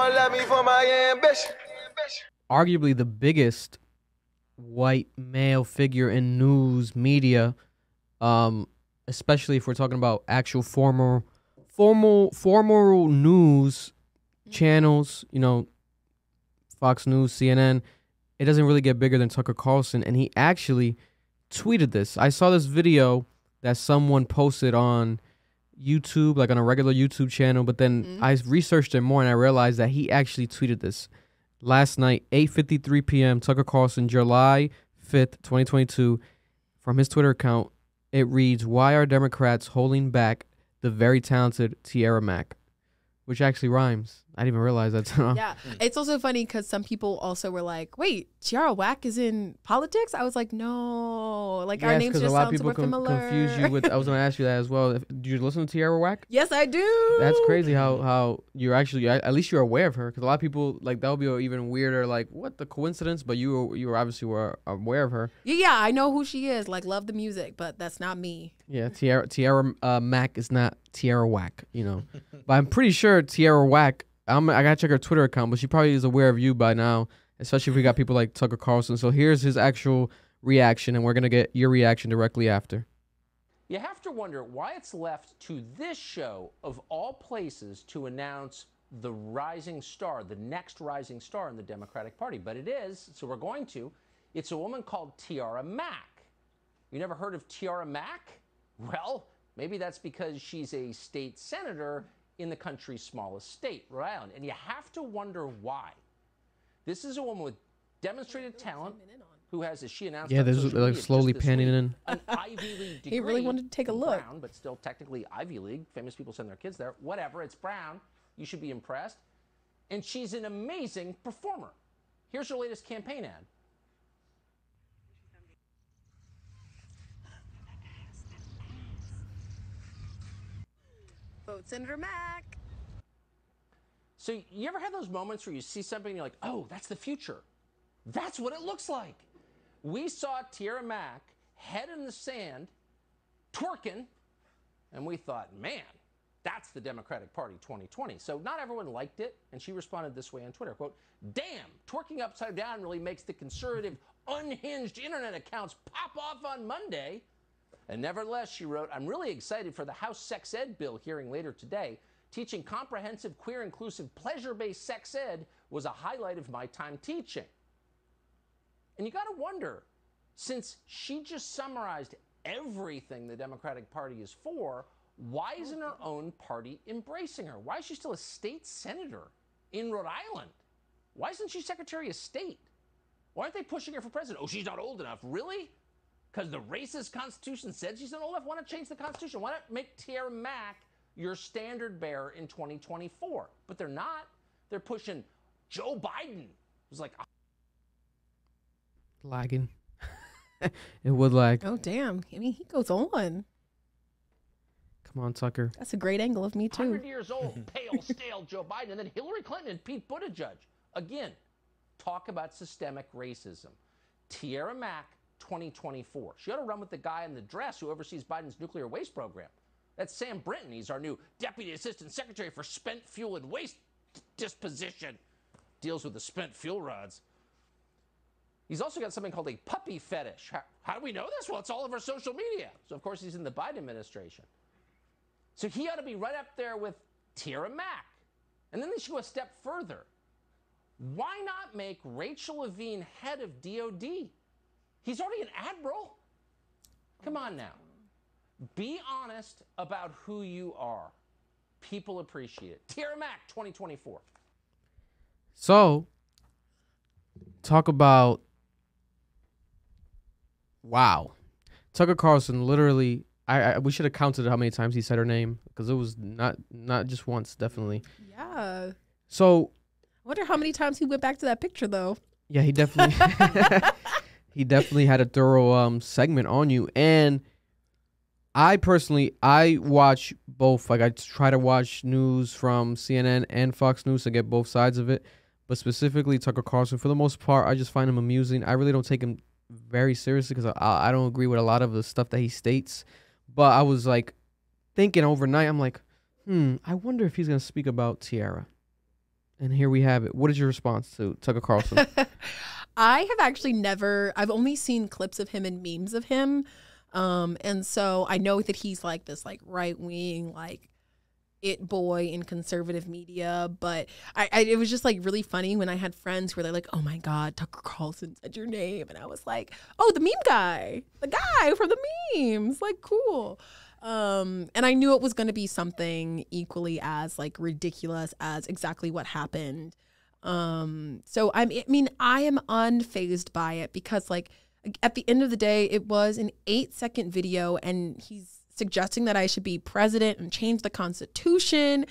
don't love me for my ambition. Arguably the biggest white male figure in news media, especially if we're talking about actual formal news channels, you know, Fox News, CNN. It doesn't really get bigger than Tucker Carlson, and he actually tweeted this. I saw this video that someone posted on YouTube, like on a regular YouTube channel, but then I researched it more and I realized that he actually tweeted this last night, 8:53 p.m. Tucker Carlson, July 5th, 2022. From his Twitter account, it reads, "Why are Democrats holding back the very talented Tiara Mack?" Which actually rhymes. I didn't even realize that. Yeah. It's also funny because some people also were like, wait, Tiara Mack is in politics? I was like, no. Like, our names just sound super familiar. Confuse you with, I was going to ask you that as well. Do you listen to Tiara Mack? Yes, I do. That's crazy how you're actually, at least you're aware of her. Because a lot of people, like, that would be even weirder. Like, what the coincidence? But you were obviously aware of her. Yeah, I know who she is. Like, love the music, but that's not me. Yeah, Tiara Mack is not Tiara Mack, you know. But I'm pretty sure Tiara Mack, I gotta check her Twitter account, but she probably is aware of you by now, especially if we got people like Tucker Carlson. So here's his actual reaction, and we're gonna get your reaction directly after. You have to wonder why it's left to this show, of all places, to announce the rising star, the next rising star in the Democratic Party. But it is, so we're going to. It's a woman called Tiara Mack. You never heard of Tiara Mack? Well, maybe that's because she's a state senator in the country's smallest state, Rhode Island. And you have to wonder why. This is a woman with demonstrated talent who has, as she announced, yeah, there's like slowly panning in. An Ivy League degree. He really wanted to take a look. Brown, but still technically Ivy League. Famous people send their kids there. Whatever, it's Brown. You should be impressed. And she's an amazing performer. Here's her latest campaign ad. Vote Senator Mack. So you ever had those moments where you see something and you're like, oh, that's the future. That's what it looks like. We saw Tiara Mack, head in the sand, twerking, and we thought, man, that's the Democratic Party 2020. So not everyone liked it, and she responded this way on Twitter, quote, "Damn, twerking upside down really makes the conservative, unhinged internet accounts pop off on Monday." And nevertheless, she wrote, "I'm really excited for the House sex ed bill hearing later today. Teaching comprehensive, queer, inclusive, pleasure-based sex ed was a highlight of my time teaching." And you got to wonder, since she just summarized everything the Democratic Party is for, why isn't her own party embracing her? Why is she still a state senator in Rhode Island? Why isn't she Secretary of State? Why aren't they pushing her for president? Oh, she's not old enough. Really? Because the racist Constitution said she's not old enough? Why not change the Constitution? Why not make Tiara Mack your standard bearer in 2024? But they're not. They're pushing Joe Biden, who's like... Lagging. It would lag. Oh, damn. I mean, he goes on. Come on, Tucker. That's a great angle of me, too. 100 years old, pale, stale Joe Biden, and then Hillary Clinton and Pete Buttigieg. Again, talk about systemic racism. Tiara Mack, 2024. She ought to run with the guy in the dress who oversees Biden's nuclear waste program. That's Sam Brinton. He's our new Deputy Assistant Secretary for Spent Fuel and Waste Disposition. Deals with the spent fuel rods. He's also got something called a puppy fetish. How do we know this? Well, it's all over social media. So, of course, he's in the Biden administration. So he ought to be right up there with Tiara Mack. And then they should go a step further. Why not make Rachel Levine head of DOD? He's already an admiral. Come on now. Be honest about who you are. People appreciate it. Tiara Mack, 2024. So, talk about, wow. Tucker Carlson literally, we should have counted how many times he said her name, because it was not just once, definitely. Yeah. So, I wonder how many times he went back to that picture, though. Yeah, he definitely he definitely had a thorough segment on you. And I personally, I watch both. Like, I try to watch news from CNN and Fox News to get both sides of it. But specifically Tucker Carlson, for the most part, I just find him amusing. I really don't take him very seriously because I don't agree with a lot of the stuff that he states. But I was like thinking overnight, I'm like, I wonder if he's going to speak about Tiara. And here we have it. What is your response to Tucker Carlson? I have actually I've only seen clips of him and memes of him. And so I know that he's like this like right wing, like it boy in conservative media, but it was just like really funny when I had friends where they're like, oh my God, Tucker Carlson said your name. And I was like, oh, the meme guy, the guy from the memes, like cool. And I knew it was going to be something equally as like ridiculous as exactly what happened. So I am unfazed by it because like at the end of the day, it was an 8-second video and he's suggesting that I should be president and change the Constitution,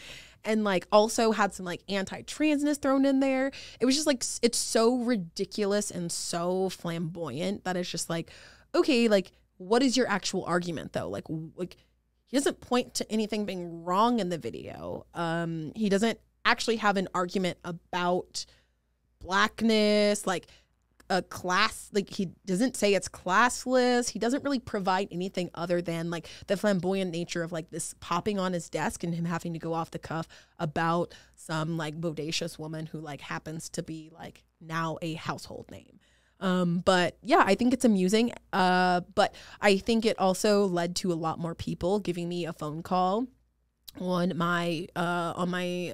and like also had some like anti-transness thrown in there. It was just like, it's so ridiculous and so flamboyant that it's just like, okay, like what is your actual argument though? Like he doesn't point to anything being wrong in the video. He doesn't actually have an argument about blackness, like a class, like he doesn't say it's classless. He doesn't really provide anything other than like the flamboyant nature of like this popping on his desk and him having to go off the cuff about some like bodacious woman who like happens to be like now a household name. But yeah, I think it's amusing. But I think it also led to a lot more people giving me a phone call on my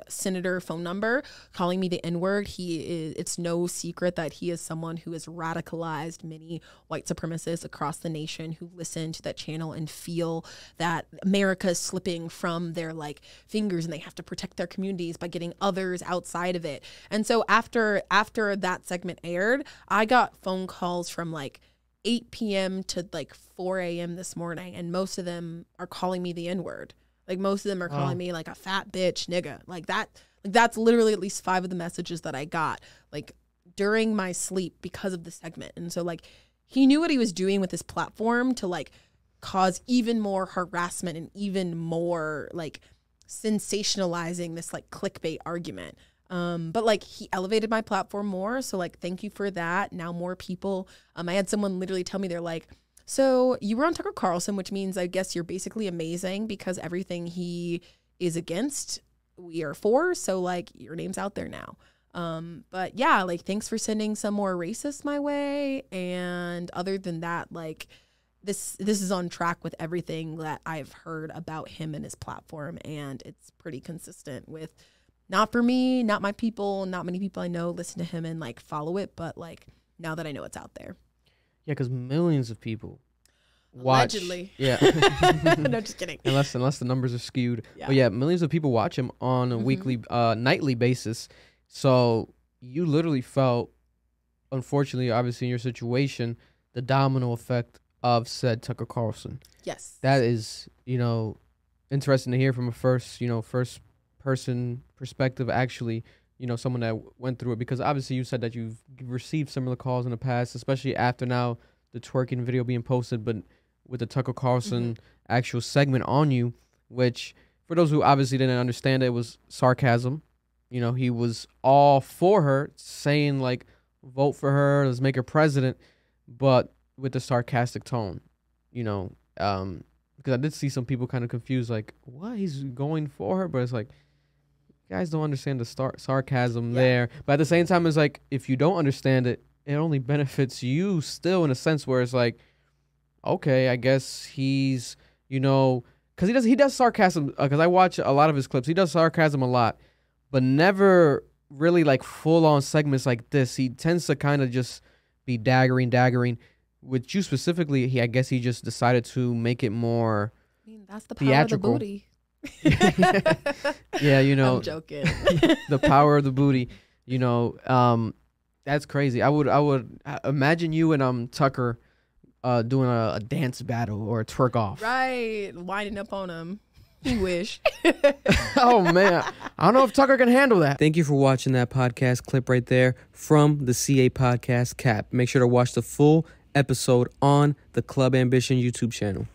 senator phone number, calling me the N-word. It's no secret that he is someone who has radicalized many white supremacists across the nation who listen to that channel and feel that America is slipping from their like fingers and they have to protect their communities by getting others outside of it. And so after that segment aired, I got phone calls from like 8 p.m. to like 4 a.m. this morning, and most of them are calling me the N-word. Like most of them are calling me like a fat bitch nigga. Like that, like that's literally at least 5 of the messages that I got like during my sleep because of the segment. And so like he knew what he was doing with his platform to like cause even more harassment and even more like sensationalizing this like clickbait argument. But like he elevated my platform more. So like, thank you for that. Now more people, I had someone literally tell me, they're like, so you were on Tucker Carlson, which means I guess you're basically amazing because everything he is against, we are for. So like your name's out there now. But yeah, like thanks for sending some more racists my way. And other than that, like this is on track with everything that I've heard about him and his platform. And it's pretty consistent with not for me, not my people, not many people I know listen to him and like follow it. But like now that I know it's out there. Yeah, because millions of people watch. Allegedly. Yeah. No, just kidding. Unless the numbers are skewed. Yeah. But yeah, millions of people watch him on a weekly, nightly basis. So you literally felt, unfortunately, obviously in your situation, the domino effect of said Tucker Carlson. Yes. That is, interesting to hear from a first person perspective, actually. Someone that went through it, because obviously you said that you've received similar calls in the past, especially after now the twerking video being posted, but with the Tucker Carlson actual segment on you, which for those who obviously didn't understand it was sarcasm. He was all for her, saying like, vote for her, let's make her president, but with the sarcastic tone, because I did see some people kind of confused, like, what, he's going for her? But it's like, guys don't understand the sarcasm there. But at the same time, it's like, if you don't understand it, it only benefits you still, in a sense where it's like, okay, I guess he's, because he does sarcasm, because I watch a lot of his clips. He does sarcasm a lot, but never really like full-on segments like this. He tends to kind of just be daggering. With you specifically, I guess he just decided to make it more that's the power theatrical. of the booty. Yeah, I'm joking. The power of the booty, that's crazy. I would imagine you and Tucker doing a dance battle or a twerk off. Right, winding up on him. You wish. Oh man, I don't know if Tucker can handle that. Thank you for watching that podcast clip right there from the CA Podcast Cap. Make sure to watch the full episode on the Club Ambition YouTube channel.